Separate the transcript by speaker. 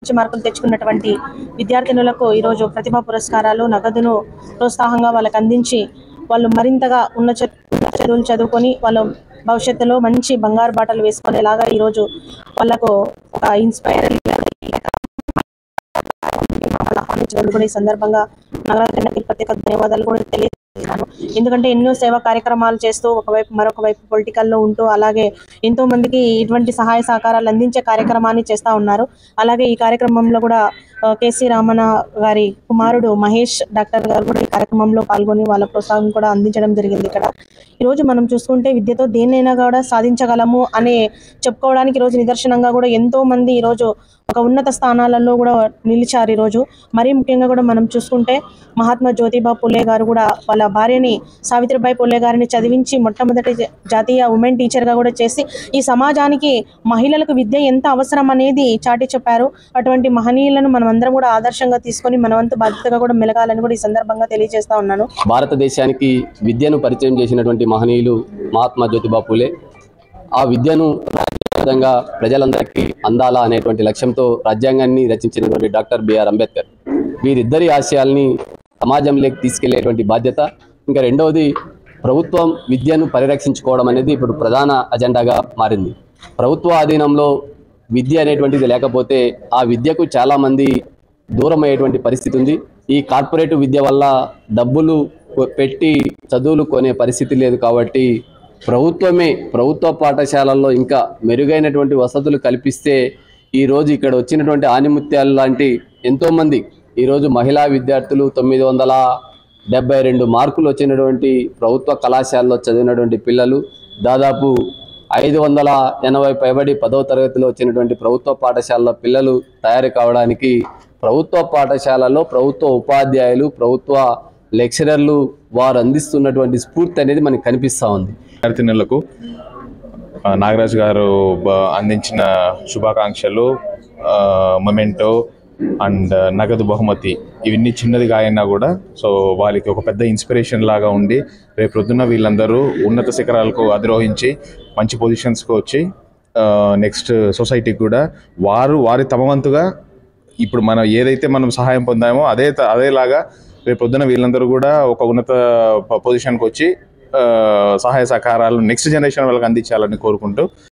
Speaker 1: మంచి మార్కులు తెచ్చుకున్నటువంటి విద్యార్థినులకు ఈరోజు ప్రతిభా పురస్కారాలు నగదును ప్రోత్సాహంగా వాళ్ళకి అందించి వాళ్ళు మరింతగా చదువులు చదువుకొని వాళ్ళ భవిష్యత్తులో మంచి బంగారు బాటలు వేసుకునేలాగా ఈరోజు వాళ్ళకు ఇన్స్పైర్ ఆహ్వానించడం ఈ సందర్భంగా నగరానికి ప్రత్యేక ధన్యవాదాలు కూడా తెలియజేస్తున్నాను. ఎందుకంటే ఎన్నో సేవా కార్యక్రమాలు చేస్తూ మరొక వైపు పొలిటికల్లో ఉంటూ అలాగే ఎంతో మందికి ఇటువంటి సహాయ సహకారాలు అందించే కార్యక్రమాన్ని చేస్తూ ఉన్నారు. అలాగే ఈ కార్యక్రమంలో కూడా కేసీ రామన్న గారి కుమారుడు మహేష్ డాక్టర్ గారు కూడా ఈ కార్యక్రమంలో పాల్గొని వాళ్ళ ప్రోత్సాహం కూడా అందించడం జరిగింది. ఇక్కడ ఈరోజు మనం చూసుకుంటే విద్యతో దేన్నైనా కూడా సాధించగలము అనే చెప్పుకోవడానికి ఈరోజు నిదర్శనంగా కూడా ఎంతో మంది ఈరోజు ఒక ఉన్నత స్థానాలలో కూడా నిలిచారు. ఈరోజు మరీ ముఖ్యంగా కూడా మనం చూసుకుంటే మహాత్మా జ్యోతిబా పులే గారు కూడా వాళ్ళ భార్యని సావిత్రిబాయి పులే గారిని చదివించి మొట్టమొదటి జాతీయ ఉమెన్ టీచర్గా కూడా చేసి ఈ సమాజానికి మహిళలకు విద్య ఎంత అవసరం అనేది చాటి చెప్పారు. అటువంటి మహనీయులను మనం అందరం కూడా ఆదర్శంగా తీసుకొని మనవంతు బాధ్యతగా కూడా మెలగాలని కూడా ఈ సందర్భంగా తెలియజేస్తా ఉన్నాను.
Speaker 2: భారతదేశానికి విద్యను పరిచయం చేసినటువంటి మహనీయులు మహాత్మా జ్యోతిబా పులే. ఆ విద్యను విధంగా ప్రజలందరికీ అందాలా అనేటువంటి లక్ష్యంతో రాజ్యాంగాన్ని రచించినటువంటి డాక్టర్ బిఆర్ అంబేద్కర్. వీరిద్దరి ఆశయాల్ని సమాజంలోకి తీసుకెళ్లేటువంటి బాధ్యత. ఇంకా రెండవది, ప్రభుత్వం విద్యను పరిరక్షించుకోవడం అనేది ఇప్పుడు ప్రధాన అజెండాగా మారింది. ప్రభుత్వ ఆధీనంలో విద్య అనేటువంటిది లేకపోతే ఆ విద్యకు చాలామంది దూరం అయ్యేటువంటి పరిస్థితి ఉంది. ఈ కార్పొరేట్ విద్య వల్ల డబ్బులు పెట్టి చదువులు కొనే పరిస్థితి లేదు. కాబట్టి ప్రభుత్వ పాఠశాలల్లో ఇంకా మెరుగైనటువంటి వసతులు కల్పిస్తే ఈరోజు ఇక్కడ వచ్చినటువంటి ఆనిముత్యాలు లాంటి ఎంతోమంది ఈరోజు మహిళా విద్యార్థులు 972 మార్కులు వచ్చినటువంటి ప్రభుత్వ కళాశాలలో చదివినటువంటి పిల్లలు, దాదాపు 580 పైబడి 10వ తరగతిలో వచ్చినటువంటి ప్రభుత్వ పాఠశాలలో పిల్లలు తయారు కావడానికి ప్రభుత్వ పాఠశాలలో ప్రభుత్వ ఉపాధ్యాయులు, ప్రభుత్వ లెక్చరర్లు వారు అందిస్తున్నటువంటి స్ఫూర్తి అనేది మనకు కనిపిస్తూ ఉంది.
Speaker 3: విద్యార్థినులకు నాగరాజు గారు అందించిన శుభాకాంక్షలు, మొమెంటో అండ్ నగదు బహుమతి ఇవన్నీ చిన్నదిగా అయినా కూడా వాళ్ళకి ఒక పెద్ద ఇన్స్పిరేషన్ లాగా ఉండి రేపు పొద్దున్న వీళ్ళందరూ ఉన్నత శిఖరాలకు అధిరోహించి మంచి పొజిషన్స్కి వచ్చి నెక్స్ట్ సొసైటీకి కూడా వారి తమ వంతుగా ఇప్పుడు మనం ఏదైతే మనం సహాయం పొందామో అదేలాగా రేపు పొద్దున వీళ్ళందరూ కూడా ఒక ఉన్నత పొజిషన్కి వచ్చి సహాయ సహకారాలు నెక్స్ట్ జనరేషన్ వాళ్ళకి అందించాలని కోరుకుంటూ